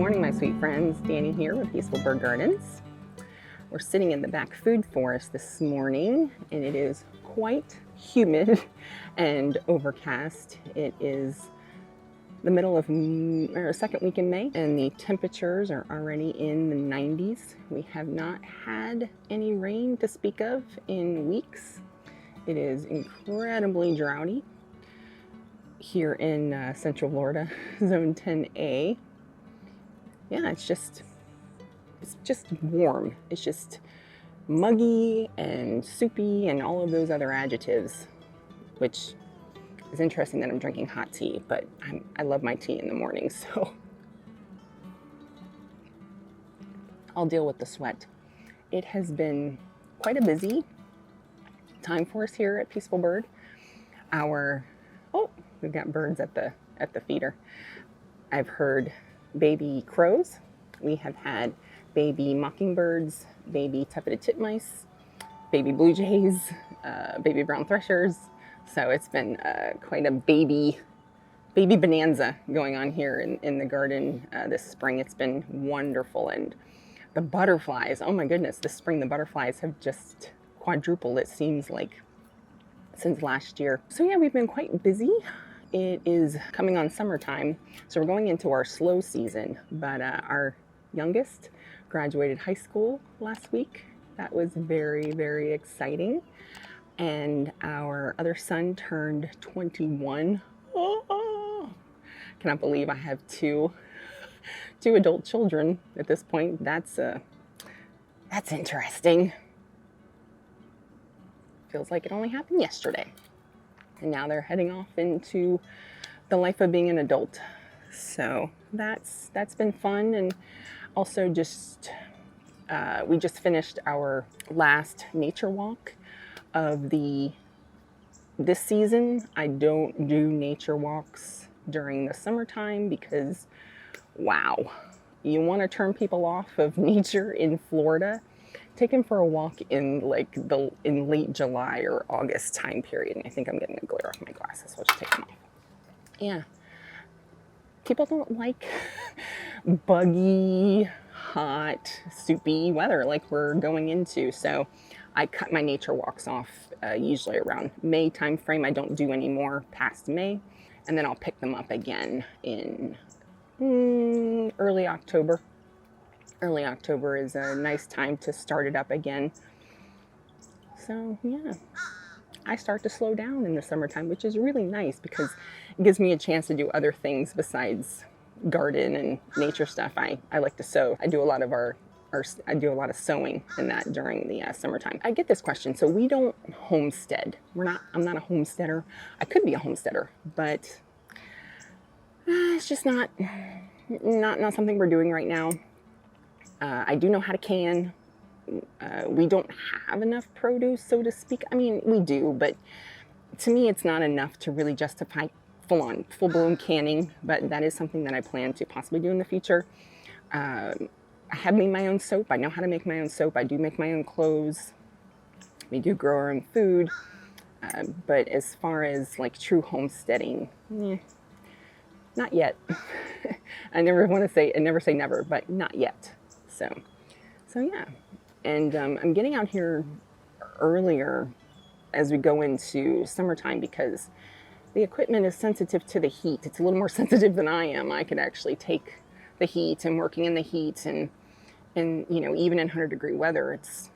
morning, my sweet friends. Dani here with Peaceful Bird Gardens. We're sitting in the back food forest this morning, and it is quite humid and overcast. It is the middle of or second week in May, and the temperatures are already in the 90s. We have not had any rain to speak of in weeks. It is incredibly droughty here in Central Florida, Zone 10A. Yeah, it's just warm. It's just muggy and soupy and all of those other adjectives, which is interesting that I'm drinking hot tea, but I love my tea in the morning, so I'll deal with the sweat. It has been quite a busy time for us here at Peaceful Bird. We've got birds at the feeder. I've heard baby crows. We have had baby mockingbirds, baby tufted titmice, baby blue jays, baby brown threshers. So it's been quite a baby bonanza going on here in the garden this spring. It's been wonderful. And the butterflies, oh my goodness, this spring the butterflies have just quadrupled, it seems like, since last year. So yeah, we've been quite busy. It is coming on summertime, so we're going into our slow season, but our youngest graduated high school last week. That was very, very exciting. And our other son turned 21. Oh, cannot believe I have two adult children at this point. That's interesting. Feels like it only happened yesterday. And now they're heading off into the life of being an adult. So that's been fun. And also we just finished our last nature walk of this season. I don't do nature walks during the summertime because, wow, you want to turn people off of nature in Florida. Take them for a walk in late July or August time period. And I think I'm getting a glare off my glasses, so I'll just take them off. Yeah. People don't like buggy, hot, soupy weather like we're going into. So I cut my nature walks off usually around May time frame. I don't do any more past May. And then I'll pick them up again in early October. Early October is a nice time to start it up again. So yeah, I start to slow down in the summertime, which is really nice because it gives me a chance to do other things besides garden and nature stuff. I like to sew. I do a lot of sewing in that during the summertime. I get this question. So we don't homestead. I'm not a homesteader. I could be a homesteader, but it's just not something we're doing right now. I do know how to can. We don't have enough produce, so to speak. I mean, we do, but to me, it's not enough to really justify full-blown canning, but that is something that I plan to possibly do in the future. I have made my own soap. I know how to make my own soap. I do make my own clothes. We do grow our own food. But as far as like true homesteading, not yet. I never say never, but not yet. So yeah, and I'm getting out here earlier as we go into summertime because the equipment is sensitive to the heat. It's a little more sensitive than I am. I could actually take the heat and working in the heat and even in 100-degree weather, it's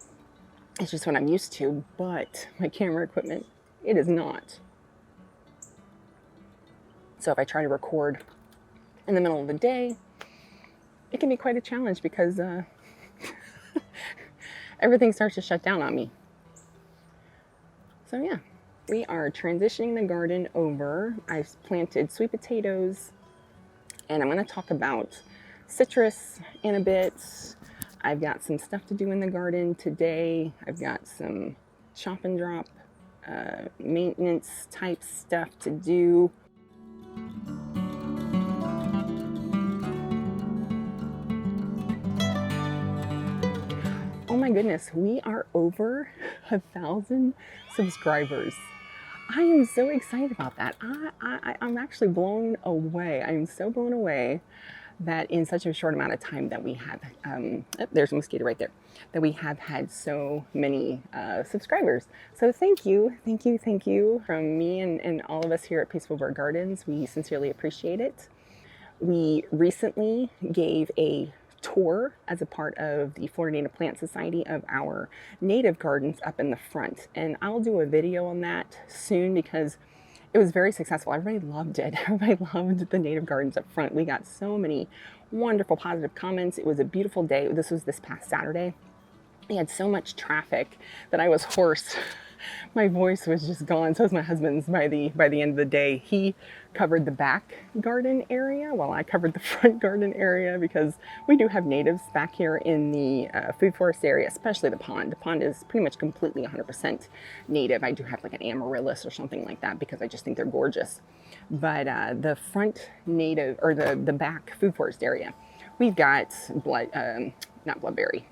just what I'm used to. But my camera equipment, it is not. So if I try to record in the middle of the day, it can be quite a challenge because everything starts to shut down on me. So yeah, we are transitioning the garden over. I've planted sweet potatoes, and I'm going to talk about citrus in a bit. I've got some stuff to do in the garden today. I've got some chop and drop maintenance type stuff to do. Oh my goodness, we are over 1,000 subscribers. I am so excited about that. I'm actually blown away. I am so blown away that in such a short amount of time that we have, oh, there's a mosquito right there, that we have had so many subscribers. So thank you, thank you, thank you from me and all of us here at Peaceful Bird Gardens. We sincerely appreciate it. We recently gave a tour as a part of the Florida Native Plant Society of our native gardens up in the front. And I'll do a video on that soon because it was very successful. Everybody loved it. Everybody loved the native gardens up front. We got so many wonderful positive comments. It was a beautiful day. This was this past Saturday. We had so much traffic that I was hoarse. My voice was just gone. So was my husband's by the end of the day. He covered the back garden area while I covered the front garden area because we do have natives back here in the food forest area, especially the pond. The pond is pretty much completely 100% native. I do have like an amaryllis or something like that because I just think they're gorgeous. But the front native, or the back food forest area, we've got not bloodberry,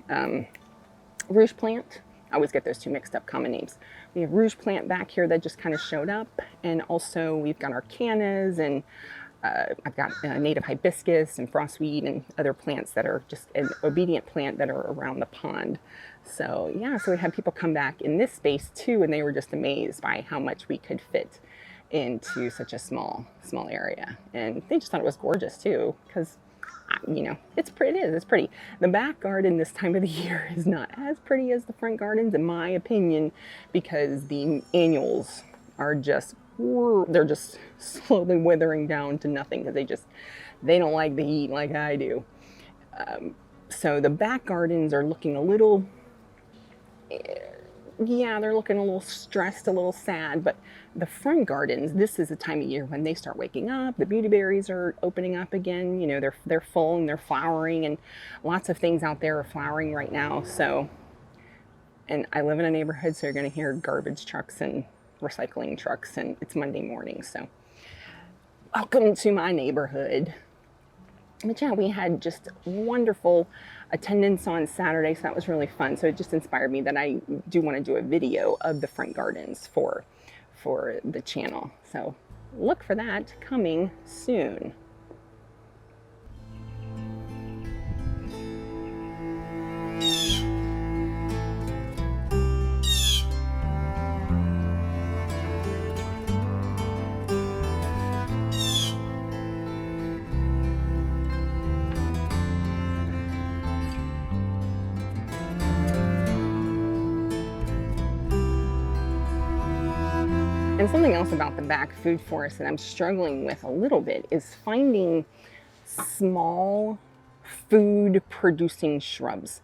rouge plant. I always get those two mixed up, common names. We have rouge plant back here that just kind of showed up, and also we've got our cannas, and I've got native hibiscus and frostweed and other plants that are just an obedient plant that are around the pond. So yeah, so we had people come back in this space too, and they were just amazed by how much we could fit into such a small area, and they just thought it was gorgeous too, because you know, it's pretty. The back garden this time of the year is not as pretty as the front gardens, in my opinion, because the annuals are just, they're just slowly withering down to nothing because they don't like the heat like I do. So the back gardens are looking a little, yeah, they're looking a little stressed, a little sad, but the front gardens, this is the time of year when they start waking up. The beautyberries are opening up again. You know, they're full and they're flowering, and lots of things out there are flowering right now. So, and I live in a neighborhood, so you're going to hear garbage trucks and recycling trucks, and it's Monday morning. So, welcome to my neighborhood. But yeah, we had just wonderful attendance on Saturday, so that was really fun. So it just inspired me that I do want to do a video of the front gardens for the channel. So look for that coming soon. And something else about the back food forest that I'm struggling with a little bit is finding small food producing shrubs.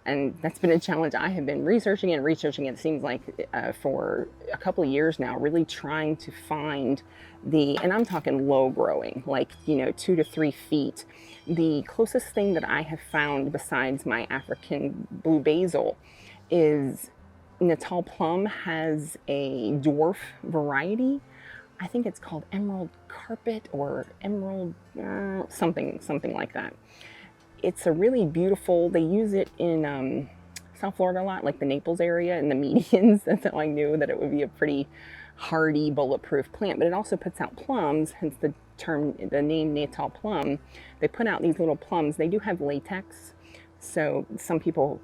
And that's been a challenge I have been researching it seems like for a couple of years now, really trying to find and I'm talking low growing, like, you know, 2 to 3 feet. The closest thing that I have found besides my African blue basil is Natal plum has a dwarf variety. I think it's called emerald carpet or emerald something like that. It's a really beautiful, they use it in South Florida a lot, like the Naples area and the medians. That's how I knew that it would be a pretty hardy, bulletproof plant. But it also puts out plums, hence the name Natal plum. They put out these little plums. They do have latex. So some people,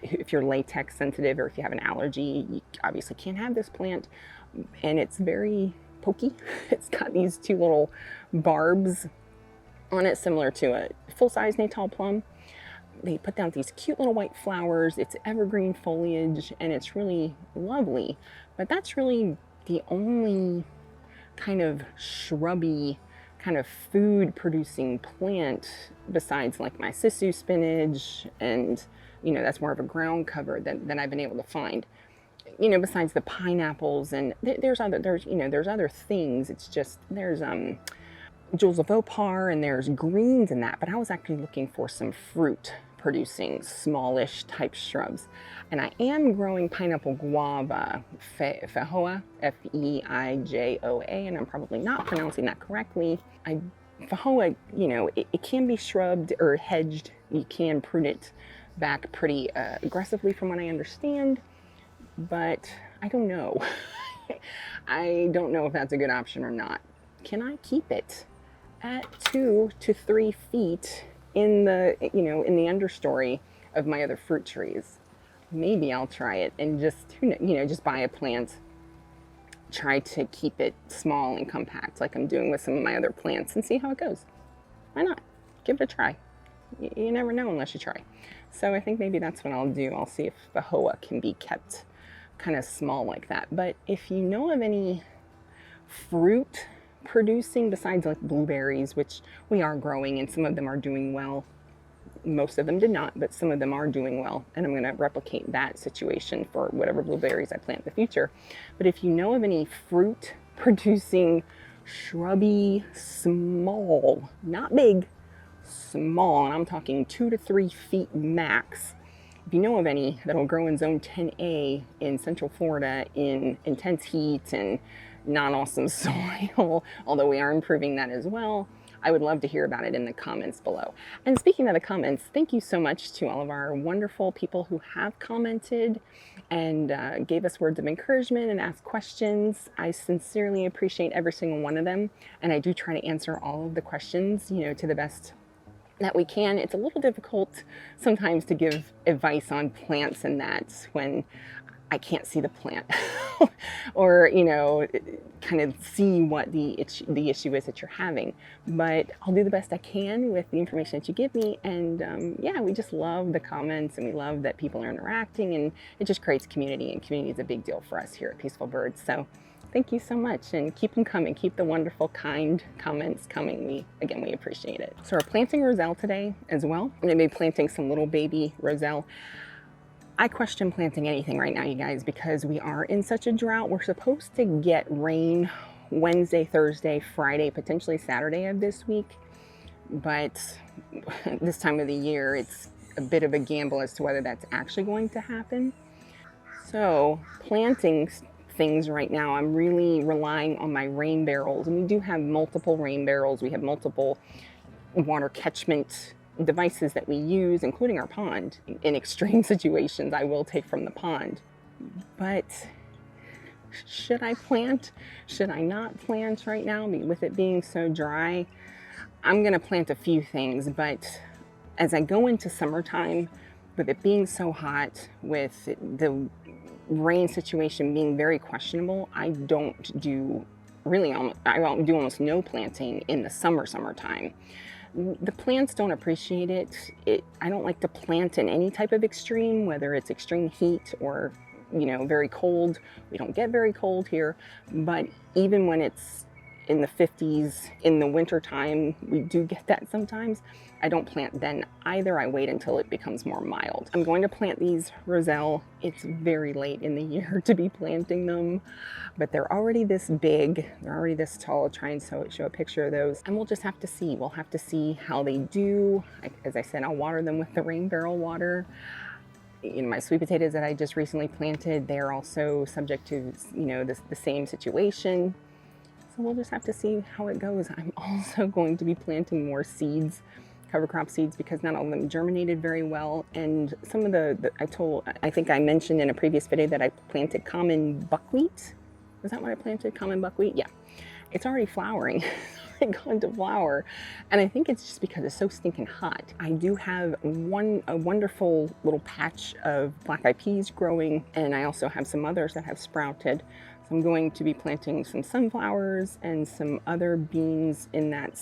if you're latex sensitive or if you have an allergy, you obviously can't have this plant. And it's very pokey. It's got these 2 little barbs on it, similar to a full-size Natal plum. They put down these cute little white flowers. It's evergreen foliage, and it's really lovely. But that's really the only kind of shrubby, kind of food-producing plant besides like my sisu spinach, and you know, that's more of a ground cover than I've been able to find. You know, besides the pineapples, and there's other things. It's just there's jewels of opar and there's greens in that. But I was actually looking for some fruit producing smallish type shrubs, and I am growing pineapple guava, feijoa, Feijoa, and I'm probably not pronouncing that correctly. Feijoa, you know, it can be shrubbed or hedged. You can prune it back pretty aggressively from what I understand, but I don't know. I don't know if that's a good option or not. Can I keep it? at 2 to 3 feet in the, in the understory of my other fruit trees. Maybe I'll try it and just, just buy a plant, try to keep it small and compact like I'm doing with some of my other plants and see how it goes. Why not? Give it a try. You never know unless you try. So I think maybe that's what I'll do. I'll see if the hoa can be kept kind of small like that. But if you know of any fruit producing besides like blueberries, which we are growing and some of them are doing well, most of them did not, but some of them are doing well, and I'm going to replicate that situation for whatever blueberries I plant in the future. But if you know of any fruit producing shrubby, small, not big, small, and I'm talking 2 to 3 feet max, if you know of any that'll grow in zone 10A in Central Florida in intense heat and not awesome soil, although we are improving that as well, I would love to hear about it in the comments below. And speaking of the comments, thank you so much to all of our wonderful people who have commented and gave us words of encouragement and asked questions. I sincerely appreciate every single one of them, and I do try to answer all of the questions, to the best that we can. It's a little difficult sometimes to give advice on plants and that when I can't see the plant or, kind of see what the issue is that you're having. But I'll do the best I can with the information that you give me. And yeah, we just love the comments and we love that people are interacting, and it just creates community, and community is a big deal for us here at Peaceful Birds. So thank you so much, and keep them coming. Keep the wonderful, kind comments coming. We appreciate it. So we're planting Roselle today as well. I'm gonna be planting some little baby Roselle. I question planting anything right now, you guys, because we are in such a drought. We're supposed to get rain Wednesday, Thursday, Friday, potentially Saturday of this week. But this time of the year, it's a bit of a gamble as to whether that's actually going to happen. So planting things right now, I'm really relying on my rain barrels. And we do have multiple rain barrels. We have multiple water catchment devices that we use, including our pond. In extreme situations, I will take from the pond. But should I plant? Should I not plant right now? With it being so dry, I'm gonna plant a few things, but as I go into summertime, with it being so hot, with the rain situation being very questionable, I don't do almost no planting in the summertime. The plants don't appreciate it. I don't like to plant in any type of extreme, whether it's extreme heat or, very cold. We don't get very cold here, but even when it's in the 50s in the winter time, we do get that sometimes. I don't plant then either. I wait until it becomes more mild. I'm going to plant these Roselle. It's very late in the year to be planting them, but they're already this big. They're already this tall. I'll try and show a picture of those, and we'll just have to see. We'll have to see how they do. As I said, I'll water them with the rain barrel water. My sweet potatoes that I just recently planted, they're also subject to, the same situation. So we'll just have to see how it goes. I'm also going to be planting more seeds, cover crop seeds, because not all of them germinated very well. And some of I think I mentioned in a previous video that I planted common buckwheat. Was that what I planted? Common buckwheat? Yeah. It's already flowering. It's already gone to flower. And I think it's just because it's so stinking hot. I do have a wonderful little patch of black eyed peas growing, and I also have some others that have sprouted. So I'm going to be planting some sunflowers and some other beans in that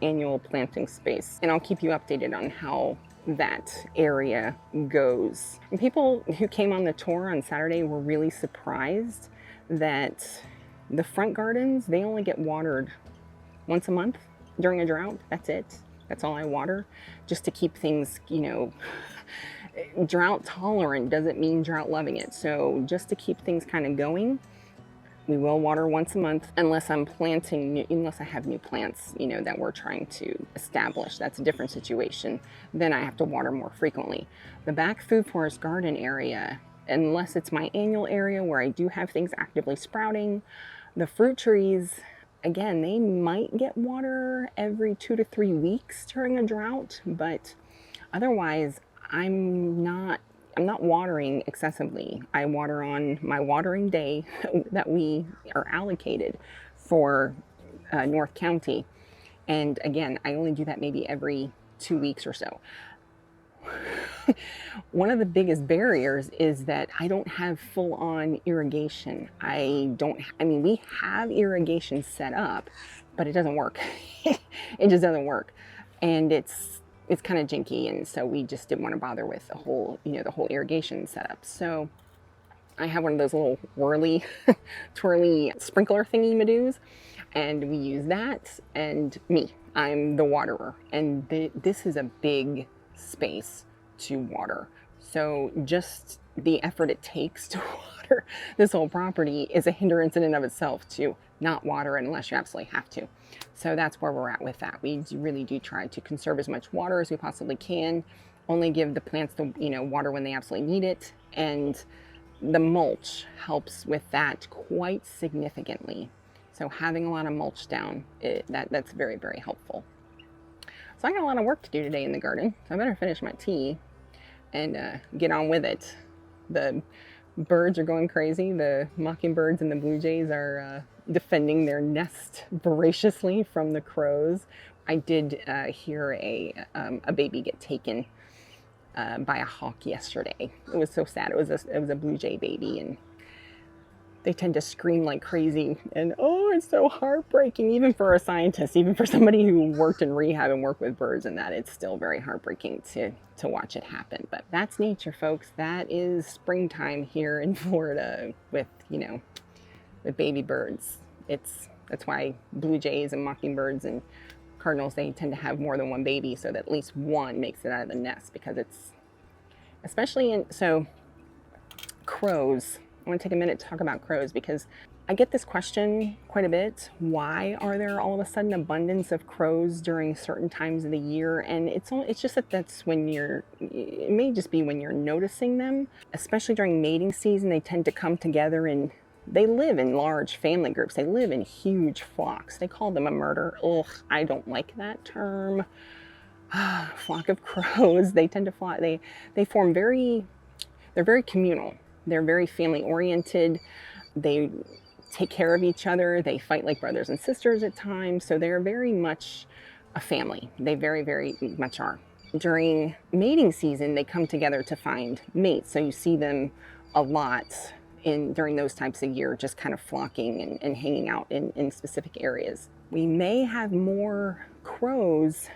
annual planting space, and I'll keep you updated on how that area goes. And people who came on the tour on Saturday were really surprised that the front gardens, they only get watered once a month during a drought. That's it. That's all I water, just to keep things, drought tolerant doesn't mean drought loving it. So just to keep things kind of going, we will water once a month unless I'm planting, unless I have new plants, that we're trying to establish. That's a different situation. Then I have to water more frequently. The back food forest garden area, unless it's my annual area where I do have things actively sprouting, the fruit trees, again, they might get water every 2 to 3 weeks during a drought, but otherwise I'm not watering excessively. I water on my watering day that we are allocated for North County. And again, I only do that maybe every 2 weeks or so. One of the biggest barriers is that I don't have full-on irrigation. I mean, we have irrigation set up, but it doesn't work. It just doesn't work. And it's kind of janky, and so we just didn't want to bother with the whole, the whole irrigation setup. So I have one of those little whirly, twirly sprinkler thingy-madoos, and we use that, and I'm the waterer. And this is a big space to water. So just the effort it takes to water this whole property is a hindrance in and of itself to not water it unless you absolutely have to. So that's where we're at with that. We really do try to conserve as much water as we possibly can, only give the plants the water when they absolutely need it, and the mulch helps with that quite significantly. So having a lot of mulch down, that's very, very helpful. So I got a lot of work to do today in the garden, so I better finish my tea and get on with it. The birds are going crazy. The mockingbirds and the blue jays are defending their nest voraciously from the crows. I did hear a baby get taken by a hawk yesterday. It was so sad. It was a blue jay baby, and they tend to scream like crazy, and oh, it's so heartbreaking, even for a scientist, even for somebody who worked in rehab and worked with birds, and that it's still very heartbreaking to watch it happen. But that's nature, folks. That is springtime here in Florida with with baby birds. That's why blue jays and mockingbirds and cardinals, they tend to have more than one baby, so that at least one makes it out of the nest, because it's especially so crows. I want to take a minute to talk about crows, because I get this question quite a bit. Why are there all of a sudden abundance of crows during certain times of the year? And it's just that's when it may just be when you're noticing them, especially during mating season. They tend to come together, and they live in large family groups. They live in huge flocks. They call them a murder. Ugh, I don't like that term. Flock of crows. They tend to fly. They're very communal. They're very family oriented. They take care of each other. They fight like brothers and sisters at times. So they're very much a family. They very, very much are. During mating season, they come together to find mates. So you see them a lot during those types of year, just kind of flocking and hanging out in specific areas. We may have more crows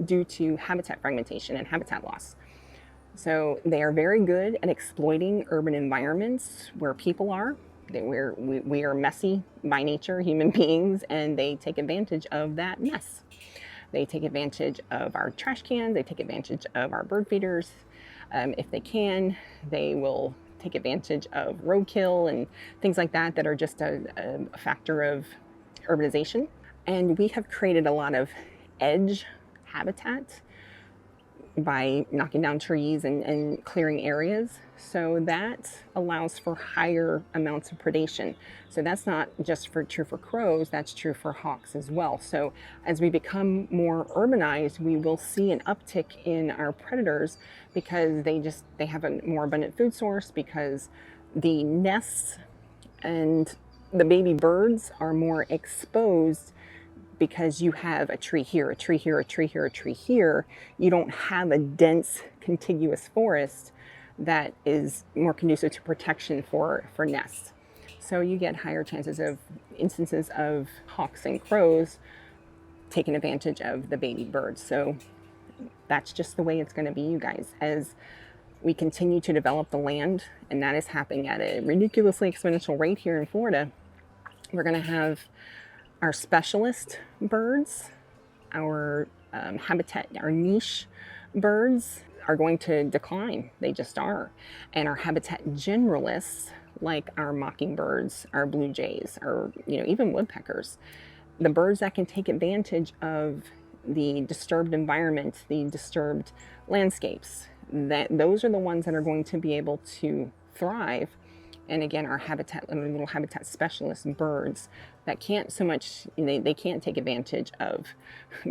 due to habitat fragmentation and habitat loss. So they are very good at exploiting urban environments where people are. We are messy by nature, human beings, and they take advantage of that mess. They take advantage of our trash cans. They take advantage of our bird feeders. If they can, they will take advantage of roadkill and things like that are just a factor of urbanization. And we have created a lot of edge habitat by knocking down trees and clearing areas. So that allows for higher amounts of predation. So that's not just true for crows, that's true for hawks as well. So as we become more urbanized, we will see an uptick in our predators, because they have a more abundant food source, because the nests and the baby birds are more exposed, because you have a tree here, a tree here, a tree here, a tree here. You don't have a dense contiguous forest that is more conducive to protection for nests. So you get higher chances of instances of hawks and crows taking advantage of the baby birds. So that's just the way it's going to be, you guys, as we continue to develop the land, and that is happening at a ridiculously exponential rate here in Florida. We're going to have our specialist birds, our habitat, our niche birds are going to decline. They just are. And our habitat generalists, like our mockingbirds, our blue jays, or even woodpeckers, the birds that can take advantage of the disturbed environment, the disturbed landscapes, those are the ones that are going to be able to thrive. And again, our little habitat specialist birds that can't so much, they can't take advantage of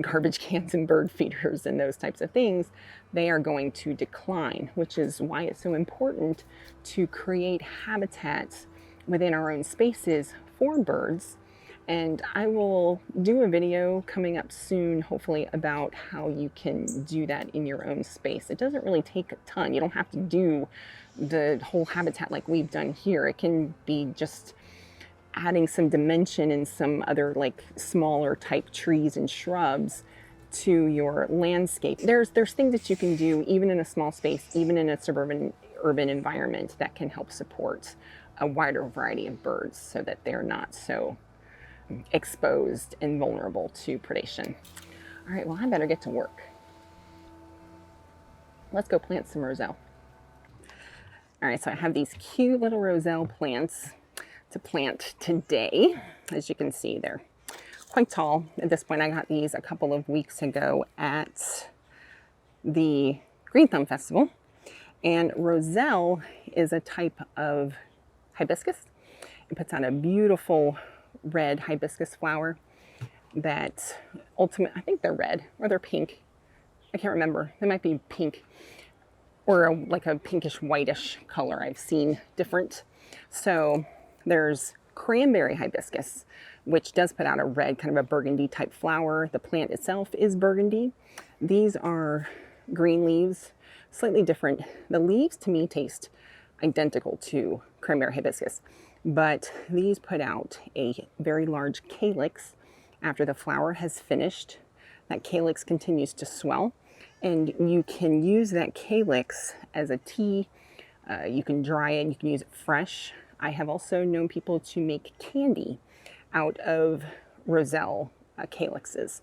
garbage cans and bird feeders and those types of things. They are going to decline, which is why it's so important to create habitats within our own spaces for birds, And I will do a video coming up soon, hopefully, about how you can do that in your own space. It doesn't really take a ton. You don't have to do the whole habitat like we've done here. It can be just adding some dimension and some other like smaller type trees and shrubs to your landscape. There's things that you can do even in a small space, even in a suburban urban environment, that can help support a wider variety of birds so that they're not so exposed and vulnerable to predation. All right, well, I better get to work. Let's go plant some Roselle. All right, so I have these cute little Roselle plants to plant today. As you can see, they're quite tall. At this point, I got these a couple of weeks ago at the Green Thumb Festival. And Roselle is a type of hibiscus. It puts out a beautiful red hibiscus flower that I think they're red or they're pink. I can't remember. They might be pink or like a pinkish whitish color. I've seen different. So there's cranberry hibiscus, which does put out a red, kind of a burgundy type flower. The plant itself is burgundy. These are green leaves, slightly different. The leaves to me taste identical to cranberry hibiscus, but these put out a very large calyx after the flower has finished. That calyx continues to swell, and you can use that calyx as a tea. You can dry it, you can use it fresh. I have also known people to make candy out of Roselle calyxes.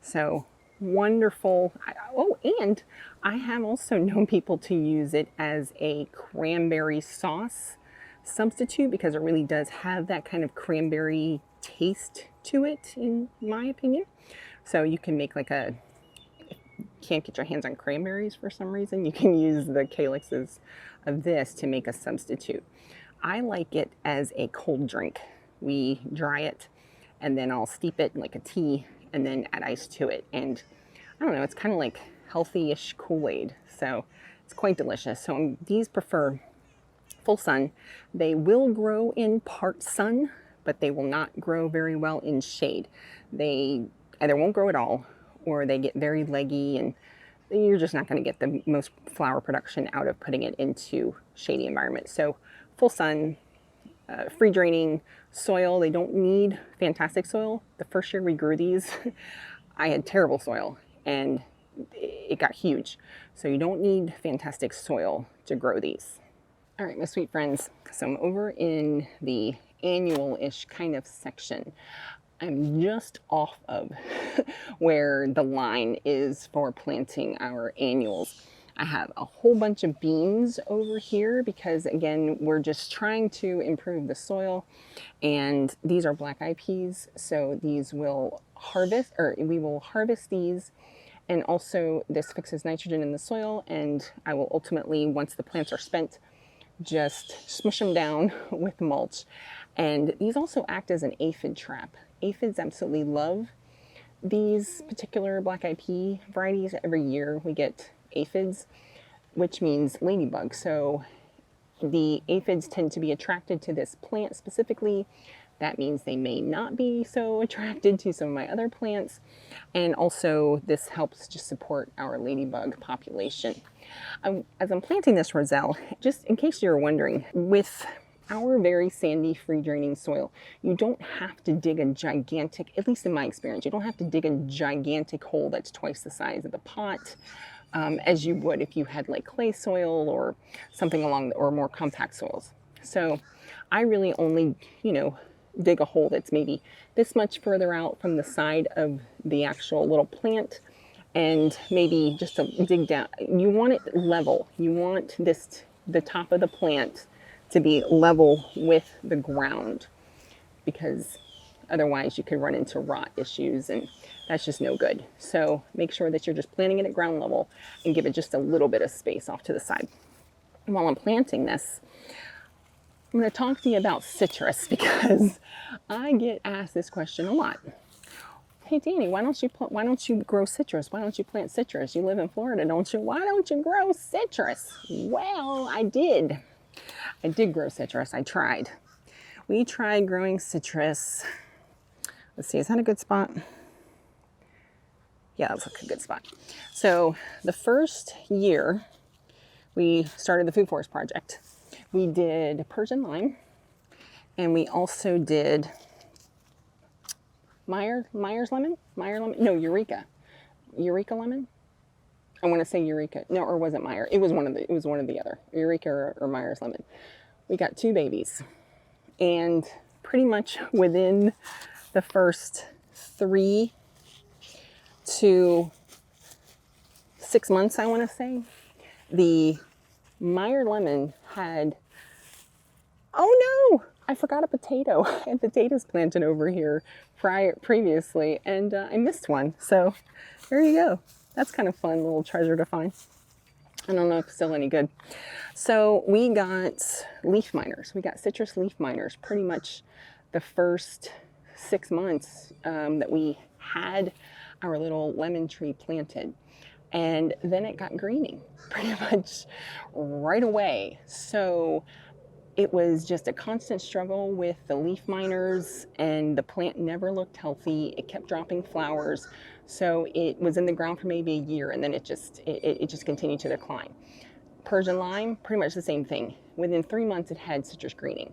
So wonderful. Oh, and I have also known people to use it as a cranberry sauce substitute because it really does have that kind of cranberry taste to it, in my opinion. So you can make like a, can't get your hands on cranberries for some reason, you can use the calyxes of this to make a substitute. I like it as a cold drink. We dry it and then I'll steep it like a tea and then add ice to it. And I don't know, it's kind of like healthy-ish Kool-Aid. So it's quite delicious. So these prefer full sun. They will grow in part sun, but they will not grow very well in shade. They either won't grow at all or they get very leggy and you're just not going to get the most flower production out of putting it into shady environment. So full sun, free draining soil. They don't need fantastic soil. The first year we grew these, I had terrible soil and it got huge. So you don't need fantastic soil to grow these. All right, my sweet friends. So I'm over in the annual-ish kind of section. I'm just off of where the line is for planting our annuals. I have a whole bunch of beans over here because, again, we're just trying to improve the soil. And these are black-eyed peas, so these will harvest, or we will harvest these. And also this fixes nitrogen in the soil, and I will ultimately, once the plants are spent, just smush them down with mulch. And these also act as an aphid trap. Aphids absolutely love these particular black-eyed pea varieties. Every year we get aphids, which means ladybugs. So the aphids tend to be attracted to this plant specifically. That means they may not be so attracted to some of my other plants. And also this helps just support our ladybug population. As I'm planting this Roselle, just in case you're wondering, with our very sandy, free draining soil, you don't have to dig a gigantic, at least in my experience, you don't have to dig a gigantic hole that's twice the size of the pot as you would if you had like clay soil or something along, or more compact soils. So I really only, dig a hole that's maybe this much further out from the side of the actual little plant, and maybe just to dig down. You want it level. You want the top of the plant to be level with the ground, because otherwise you could run into rot issues and that's just no good. So make sure that you're just planting it at ground level and give it just a little bit of space off to the side. And while I'm planting this, I'm going to talk to you about citrus because I get asked this question a lot. Hey Dani, why don't you grow citrus? Why don't you plant citrus? You live in Florida, don't you? Why don't you grow citrus? Well, I did grow citrus. I tried. We tried growing citrus Let's see, is that a good spot? Yeah, that's like a good spot. So the first year we started the Food Forest Project, we did Persian lime, and we also did Myers lemon? No, Eureka lemon. I want to say Eureka. No, or was it Meyer? It was one of the other. Eureka or Myers lemon. We got 2 babies. And pretty much within the first 3 to 6 months, I want to say, the Meyer lemon had, oh no, I forgot a potato. I had potatoes planted over here previously, and I missed one. So there you go. That's kind of fun, little treasure to find. I don't know if it's still any good. So we got leaf miners. We got citrus leaf miners pretty much the first 6 months that we had our little lemon tree planted. And then it got greening pretty much right away. So it was just a constant struggle with the leaf miners, and the plant never looked healthy. It kept dropping flowers. So it was in the ground for maybe a year, and then it just continued to decline. Persian lime, pretty much the same thing. Within 3 months, it had citrus greening.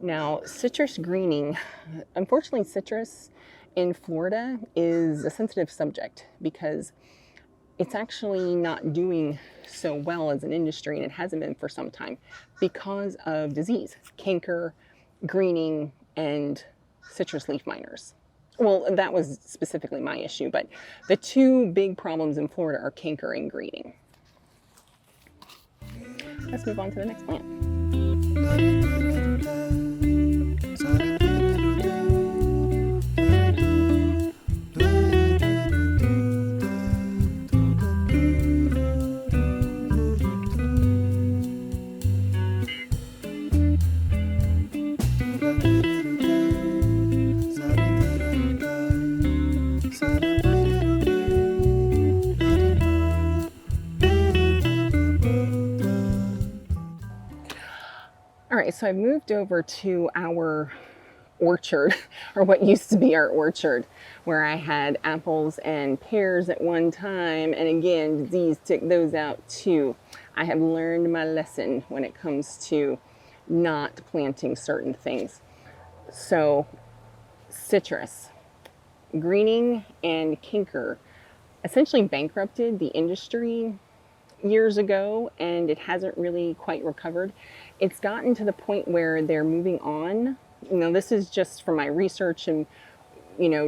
Now, citrus greening, unfortunately, citrus in Florida is a sensitive subject because it's actually not doing so well as an industry, and it hasn't been for some time because of disease, canker, greening, and citrus leaf miners. Well, that was specifically my issue, but the 2 big problems in Florida are canker and greening. Let's move on to the next plant. So I've moved over to our orchard, or what used to be our orchard, where I had apples and pears at one time, and again, disease took those out too. I have learned my lesson when it comes to not planting certain things. So citrus, greening, and canker essentially bankrupted the industry years ago, and it hasn't really quite recovered. It's gotten to the point where they're moving on. This is just from my research and,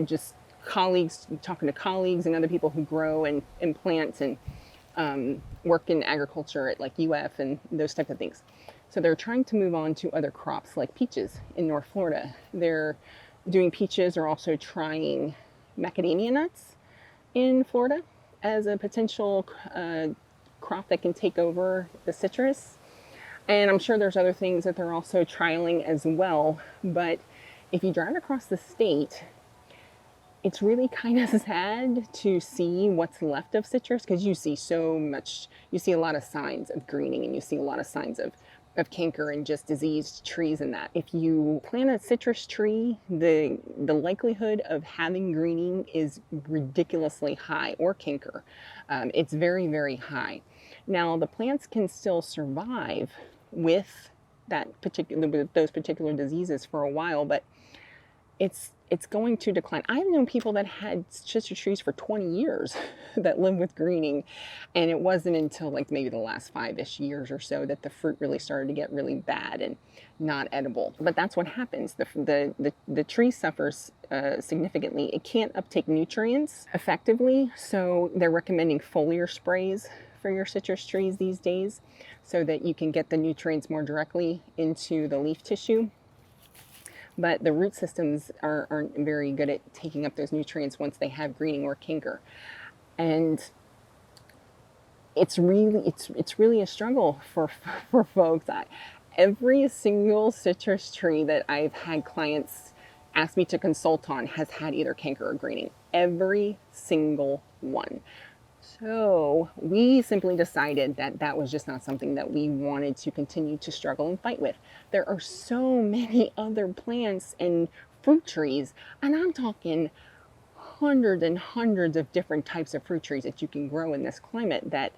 just colleagues, talking to colleagues and other people who grow and plant and work in agriculture at like UF and those type of things. So they're trying to move on to other crops like peaches in North Florida. They're doing peaches, or also trying macadamia nuts in Florida as a potential crop that can take over the citrus. And I'm sure there's other things that they're also trialing as well. But if you drive across the state, it's really kind of sad to see what's left of citrus, because you see a lot of signs of greening, and you see a lot of signs of canker and just diseased trees and that. If you plant a citrus tree, the likelihood of having greening is ridiculously high, or canker. It's very, very high. Now, the plants can still survive with those particular diseases for a while, but it's going to decline. I've known people that had citrus trees for 20 years that live with greening, and it wasn't until like maybe the last 5-ish years or so that the fruit really started to get really bad and not edible. But that's what happens. The tree suffers significantly. It can't uptake nutrients effectively, so they're recommending foliar sprays for your citrus trees these days so that you can get the nutrients more directly into the leaf tissue. But the root systems aren't very good at taking up those nutrients once they have greening or canker. And it's really a struggle for folks. Every single citrus tree that I've had clients ask me to consult on has had either canker or greening. Every single one. So we simply decided that was just not something that we wanted to continue to struggle and fight with. There are so many other plants and fruit trees, and I'm talking hundreds and hundreds of different types of fruit trees that you can grow in this climate. That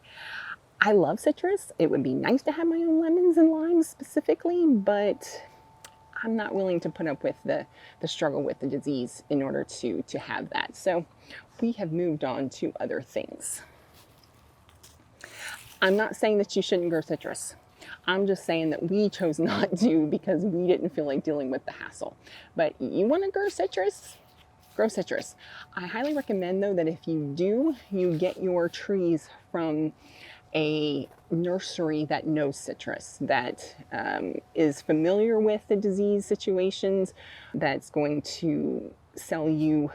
I love citrus. It would be nice to have my own lemons and limes specifically, but I'm not willing to put up with the struggle with the disease in order to have that. So we have moved on to other things. I'm not saying that you shouldn't grow citrus. I'm just saying that we chose not to because we didn't feel like dealing with the hassle. But you want to grow citrus? Grow citrus. I highly recommend, though, that if you do, you get your trees from a nursery that knows citrus, that is familiar with the disease situations, that's going to sell you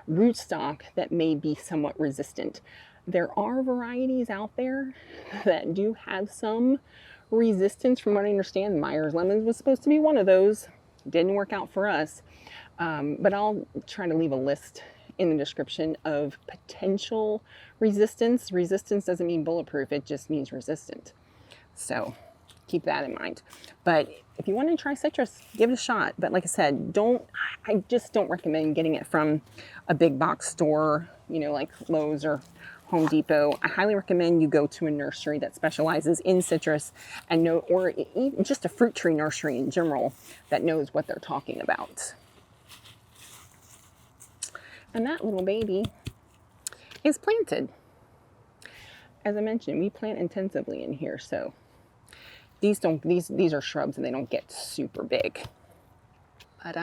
rootstock that may be somewhat resistant. There are varieties out there that do have some resistance. From what I understand, Myers Lemons was supposed to be one of those. Didn't work out for us. But I'll try to leave a list in the description of potential resistance. Resistance doesn't mean bulletproof, it just means resistant. So keep that in mind. But if you want to try citrus, give it a shot. But like I said, I just don't recommend getting it from a big box store, like Lowe's or Home Depot. I highly recommend you go to a nursery that specializes in citrus or even just a fruit tree nursery in general that knows what they're talking about. And that little baby is planted. As I mentioned, we plant intensively in here, so these are shrubs and they don't get super big. But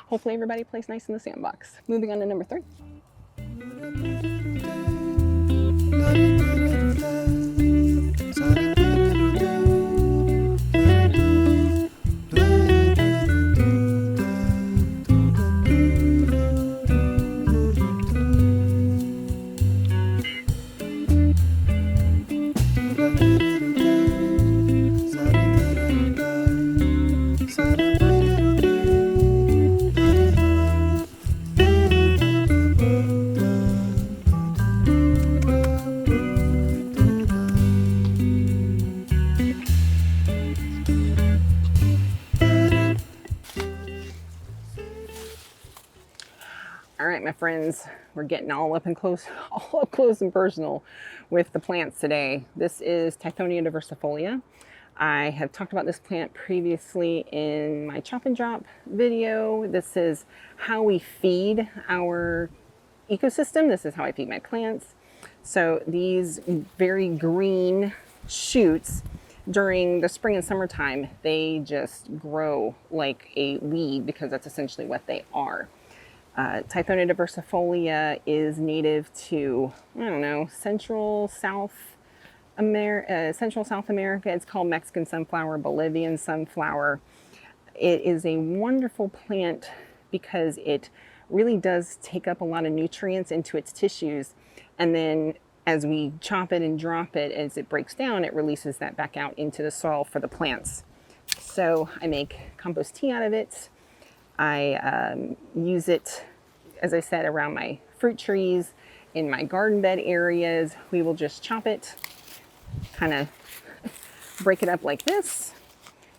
hopefully everybody plays nice in the sandbox. Moving on to number 3. All right, my friends, we're getting all up close and personal with the plants today. This is Tithonia diversifolia. I have talked about this plant previously in my chop and drop video. This is how we feed our ecosystem. This is how I feed my plants. So these very green shoots during the spring and summertime, they just grow like a weed because that's essentially what they are. Tithonia diversifolia is native to, Central South America. It's called Mexican sunflower, Bolivian sunflower. It is a wonderful plant because it really does take up a lot of nutrients into its tissues. And then as we chop it and drop it, as it breaks down, it releases that back out into the soil for the plants. So I make compost tea out of it. I use it, as I said, around my fruit trees, in my garden bed areas. We will just chop it, kind of break it up like this,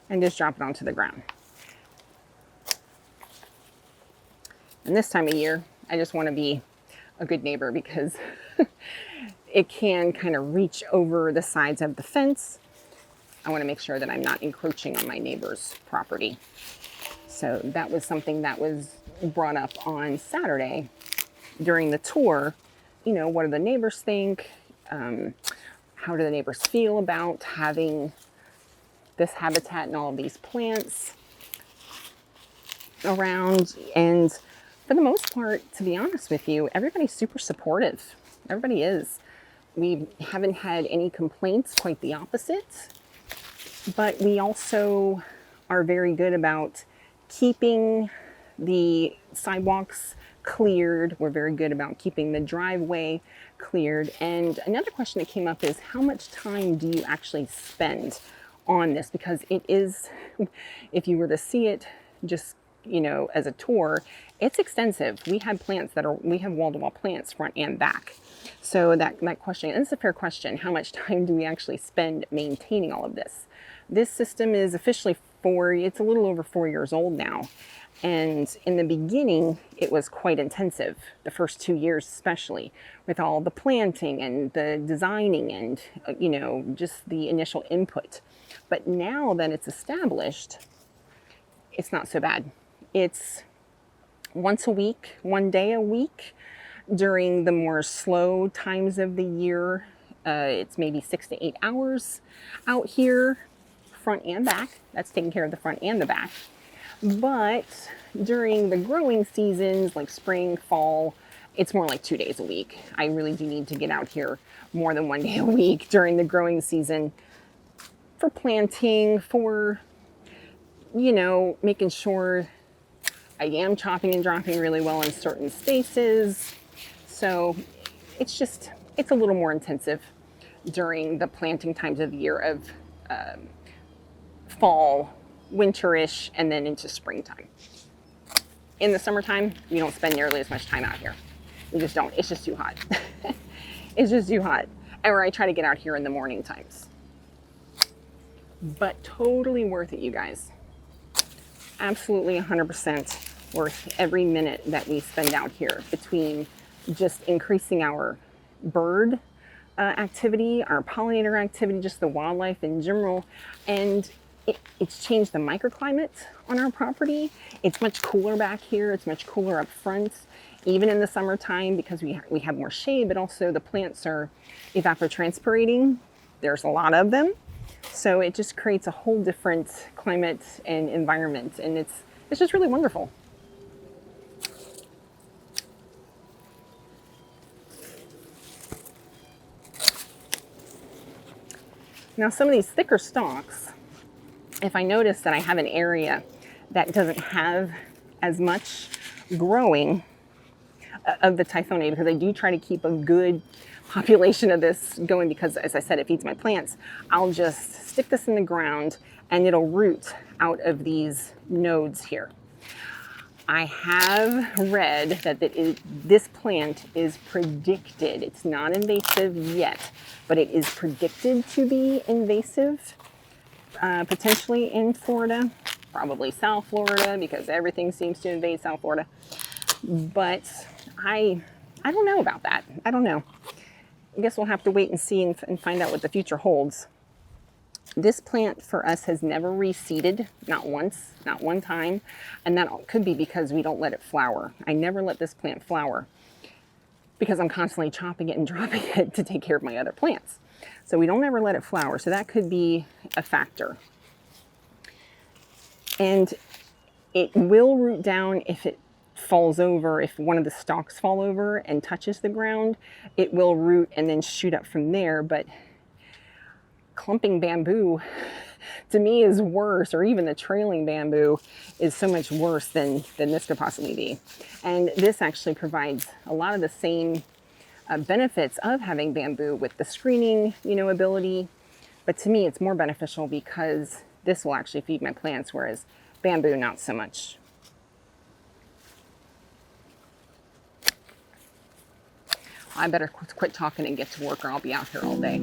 and just drop it onto the ground. And this time of year, I just want to be a good neighbor because it can kind of reach over the sides of the fence. I want to make sure that I'm not encroaching on my neighbor's property. So that was something that was brought up on Saturday during the tour. What do the neighbors think? How do the neighbors feel about having this habitat and all of these plants around? And for the most part, to be honest with you, everybody's super supportive. Everybody is. We haven't had any complaints, quite the opposite. But we also are very good about keeping the sidewalks cleared. We're very good about keeping the driveway cleared. And another question that came up is, how much time do you actually spend on this? Because it is, if you were to see it just, as a tour, it's extensive. We have wall-to-wall plants front and back. So that question, and it's a fair question, how much time do we actually spend maintaining all of this? This system is officially it's a little over 4 years old now. And in the beginning, it was quite intensive, the first 2 years especially, with all the planting and the designing and, you know, just the initial input. But now that it's established, it's not so bad. It's once a week, 1 day a week. During the more slow times of the year, it's maybe 6 to 8 hours out here, front and back. That's taking care of the front and the back. But during the growing seasons, like spring, fall, it's more like 2 days a week. I really do need to get out here more than 1 day a week during the growing season for planting, for, you know, making sure I am chopping and dropping really well in certain spaces. So it's a little more intensive during the planting times of the year of fall, winterish, and then into springtime. In the summertime, we don't spend nearly as much time out here. We just don't. It's just too hot. It's just too hot. Or I try to get out here in the morning times. But totally worth it, you guys. Absolutely 100% worth every minute that we spend out here, between just increasing our bird activity, our pollinator activity, just the wildlife in general. And it's changed the microclimate on our property. It's much cooler back here. It's much cooler up front, even in the summertime, because we have more shade, but also the plants are evapotranspirating. There's a lot of them. So it just creates a whole different climate and environment. And it's just really wonderful. Now, some of these thicker stalks, if I notice that I have an area that doesn't have as much growing of the Tithonia, because I do try to keep a good population of this going, because as I said, it feeds my plants, I'll just stick this in the ground and it'll root out of these nodes here. I have read that this plant is predicted, it's not invasive yet, but it is predicted to be invasive, potentially in Florida, probably South Florida, because everything seems to invade South Florida. But I don't know about that. I don't know. I guess we'll have to wait and see and find out what the future holds. This plant for us has never reseeded, not once, not one time. And that could be because we don't let it flower. I never let this plant flower because I'm constantly chopping it and dropping it to take care of my other plants. So we don't ever let it flower. So that could be a factor. And it will root down if it falls over. If one of the stalks fall over and touches the ground, it will root and then shoot up from there. But clumping bamboo to me is worse, or even the trailing bamboo is so much worse than this could possibly be. And this actually provides a lot of the same benefits of having bamboo with the screening, ability. But to me, it's more beneficial because this will actually feed my plants, whereas bamboo, not so much. I better quit talking and get to work, or I'll be out here all day.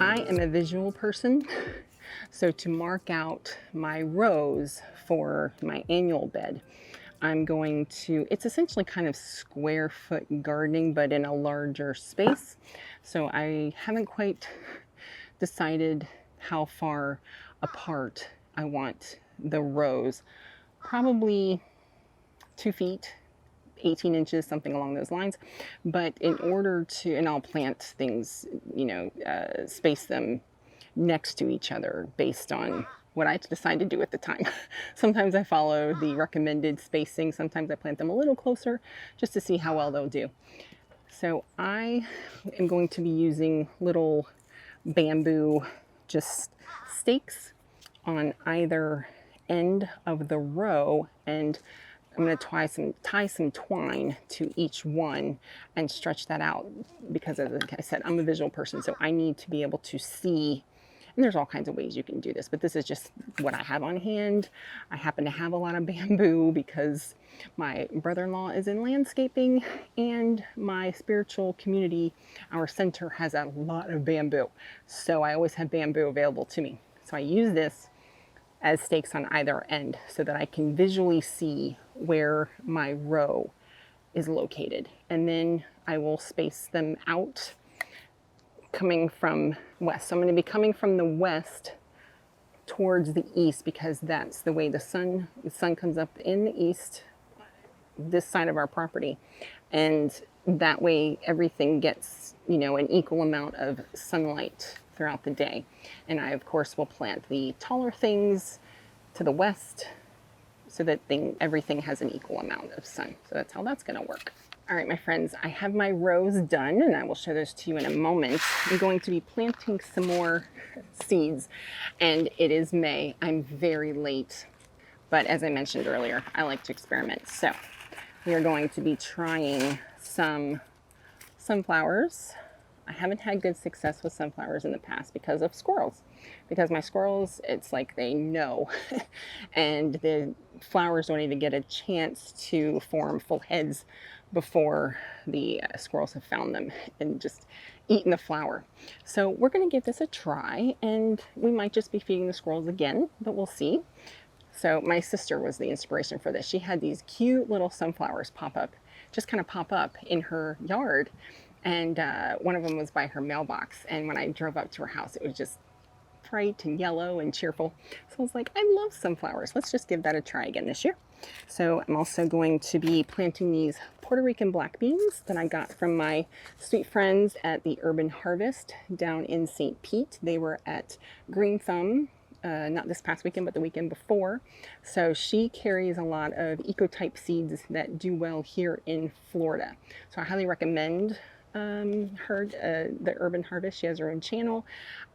I am a visual person. So to mark out my rows for my annual bed, I'm going to, it's essentially kind of square foot gardening, but in a larger space. So I haven't quite decided how far apart I want the rows. Probably 2 feet, 18 inches, something along those lines. But in order to, and I'll plant things, space them next to each other based on what I decide to do at the time. Sometimes I follow the recommended spacing. Sometimes I plant them a little closer just to see how well they'll do. So I am going to be using little bamboo, just stakes on either end of the row, and I'm going to tie some twine to each one and stretch that out because, as I said, I'm a visual person, so I need to be able to see. And there's all kinds of ways you can do this, but this is just what I have on hand. I happen to have a lot of bamboo because my brother-in-law is in landscaping, and my spiritual community, our center, has a lot of bamboo. So I always have bamboo available to me. So I use this as stakes on either end so that I can visually see where my row is located. And then I will space them out coming from west. So I'm going to be coming from the west towards the east because that's the way the sun comes up in the east, this side of our property. And that way everything gets, you know, an equal amount of sunlight throughout the day. And I, of course, will plant the taller things to the west so that everything has an equal amount of sun. So that's how that's going to work. All right, my friends, I have my rows done, and I will show those to you in a moment. I'm going to be planting some more seeds, and it is May. I'm very late, but as I mentioned earlier, I like to experiment. So we are going to be trying some sunflowers. I haven't had good success with sunflowers in the past because of squirrels. Because my squirrels, it's like they know. And the flowers don't even get a chance to form full heads before the squirrels have found them and just eaten the flower. So we're going to give this a try, and we might just be feeding the squirrels again, but we'll see. So my sister was the inspiration for this. She had these cute little sunflowers pop up in her yard. And one of them was by her mailbox. And when I drove up to her house, it was just bright and yellow and cheerful. So I was like, I love sunflowers. Let's just give that a try again this year. So I'm also going to be planting these Puerto Rican black beans that I got from my sweet friends at the Urban Harvest down in St. Pete. They were at Green Thumb, not this past weekend, but the weekend before. So she carries a lot of eco-type seeds that do well here in Florida. So I highly recommend the Urban Harvest. She has her own channel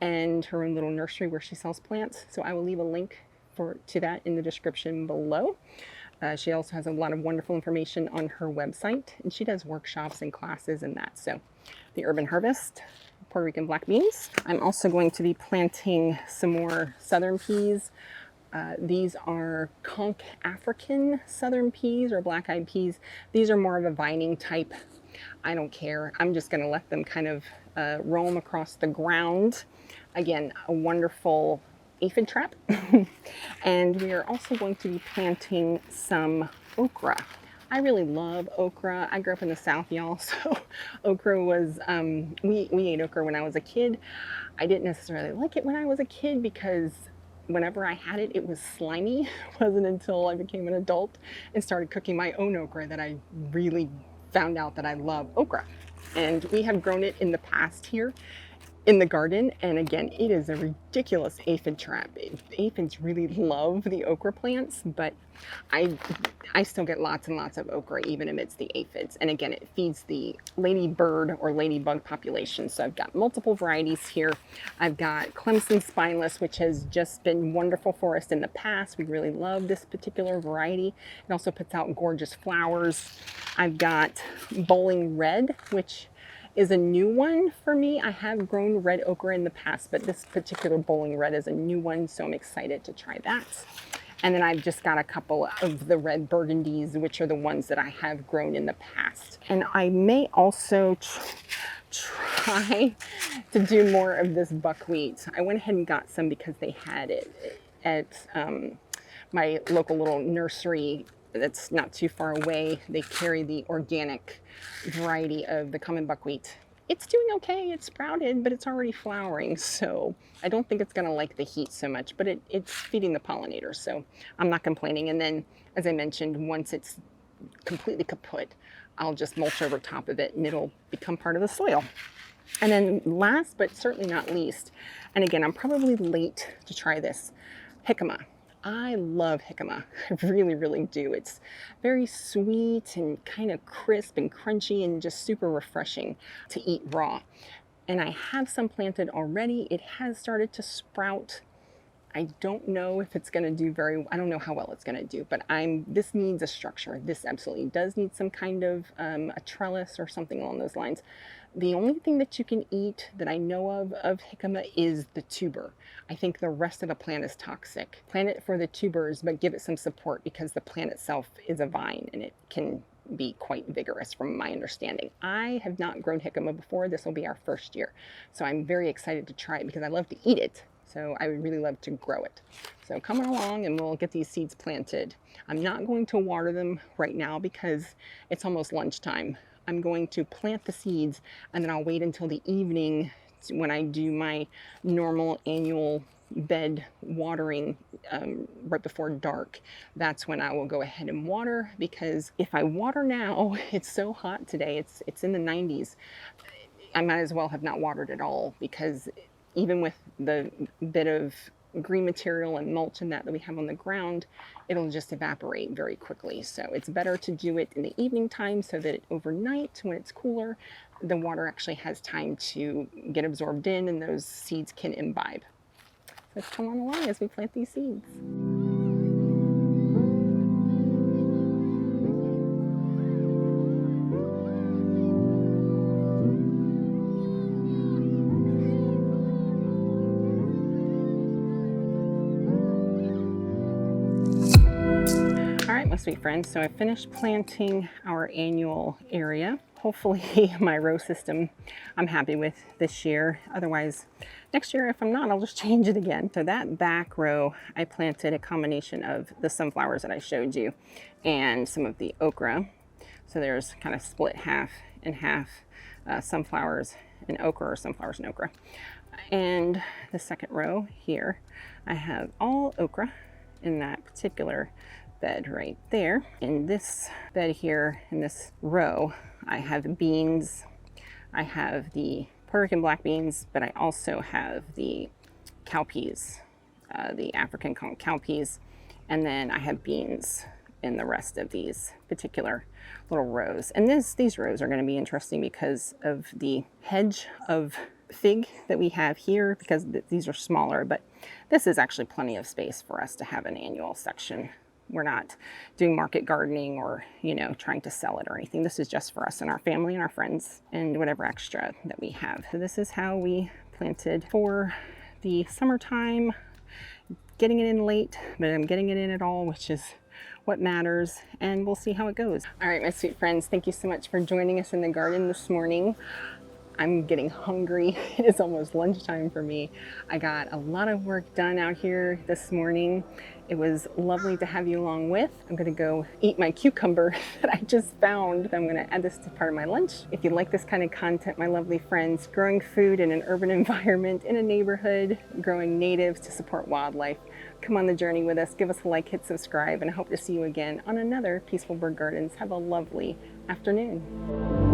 and her own little nursery where she sells plants. So I will leave a link to that in the description below. She also has a lot of wonderful information on her website, and she does workshops and classes and that. So the Urban Harvest, Puerto Rican black beans. I'm also going to be planting some more southern peas. These are conch African southern peas or black-eyed peas. These are more of a vining type. I don't care. I'm just going to let them kind of roam across the ground. Again, a wonderful aphid trap. And we are also going to be planting some okra. I really love okra. I grew up in the South, y'all, so okra was, we ate okra when I was a kid. I didn't necessarily like it when I was a kid because whenever I had it, it was slimy. It wasn't until I became an adult and started cooking my own okra that I really found out that I love okra. And we have grown it in the past here in the garden, and again, it is a ridiculous aphid trap. Aphids really love the okra plants, but I still get lots and lots of okra even amidst the aphids. And again, it feeds the ladybird or ladybug population. So I've got multiple varieties here. I've got Clemson spineless, which has just been wonderful for us in the past. We really love this particular variety. It also puts out gorgeous flowers. I've got bowling red, which is a new one for me. I have grown red okra in the past, but this particular bowling red is a new one, so I'm excited to try that. And then I've just got a couple of the red burgundies, which are the ones that I have grown in the past. And I may also try to do more of this buckwheat. I went ahead and got some because they had it at my local little nursery that's not too far away. They carry the organic variety of the common buckwheat. It's doing okay. It's sprouted, but it's already flowering. So I don't think it's going to like the heat so much, but it's feeding the pollinators. So I'm not complaining. And then, as I mentioned, once it's completely kaput, I'll just mulch over top of it and it'll become part of the soil. And then last, but certainly not least, and again, I'm probably late to try this, jicama. I love jicama. I really, really do. It's very sweet and kind of crisp and crunchy and just super refreshing to eat raw. And I have some planted already. It has started to sprout. I don't know if it's going to do I don't know how well it's going to do, but this needs a structure. This absolutely does need some kind of a trellis or something along those lines. The only thing that you can eat that I know of jicama is the tuber. I think the rest of the plant is toxic. Plant it for the tubers, but give it some support because the plant itself is a vine and it can be quite vigorous from my understanding. I have not grown jicama before. This will be our first year. So I'm very excited to try it because I love to eat it. So I would really love to grow it. So come along and we'll get these seeds planted. I'm not going to water them right now because it's almost lunchtime. I'm going to plant the seeds and then I'll wait until the evening when I do my normal annual bed watering right before dark. That's when I will go ahead and water, because if I water now, it's so hot today, it's in the 90s. I might as well have not watered at all, because even with the bit of green material and mulch and that we have on the ground, it'll just evaporate very quickly. So it's better to do it in the evening time so that overnight when it's cooler, the water actually has time to get absorbed in and those seeds can imbibe. So let's come on along as we plant these seeds. All right, my sweet friends, so I finished planting our annual area. Hopefully my row system I'm happy with this year. Otherwise, next year, if I'm not, I'll just change it again. So that back row, I planted a combination of the sunflowers that I showed you and some of the okra. So there's kind of split half and half, sunflowers and okra, or sunflowers and okra. And the second row here, I have all okra in that particular bed right there. In this bed here, in this row, I have beans. I have the Puerto Rican black beans, but I also have the cowpeas, the African cowpeas, and then I have beans in the rest of these particular little rows. And these rows are going to be interesting because of the hedge of fig that we have here, because these are smaller, but this is actually plenty of space for us to have an annual section. We're not doing market gardening or, trying to sell it or anything. This is just for us and our family and our friends and whatever extra that we have. So this is how we planted for the summertime. Getting it in late, but I'm getting it in at all, which is what matters, and we'll see how it goes. All right, my sweet friends, thank you so much for joining us in the garden this morning. I'm getting hungry. It is almost lunchtime for me. I got a lot of work done out here this morning. It was lovely to have you along with. I'm gonna go eat my cucumber that I just found. I'm gonna add this to part of my lunch. If you like this kind of content, my lovely friends, growing food in an urban environment, in a neighborhood, growing natives to support wildlife, come on the journey with us. Give us a like, hit subscribe, and I hope to see you again on another Peaceful Bird Gardens. Have a lovely afternoon.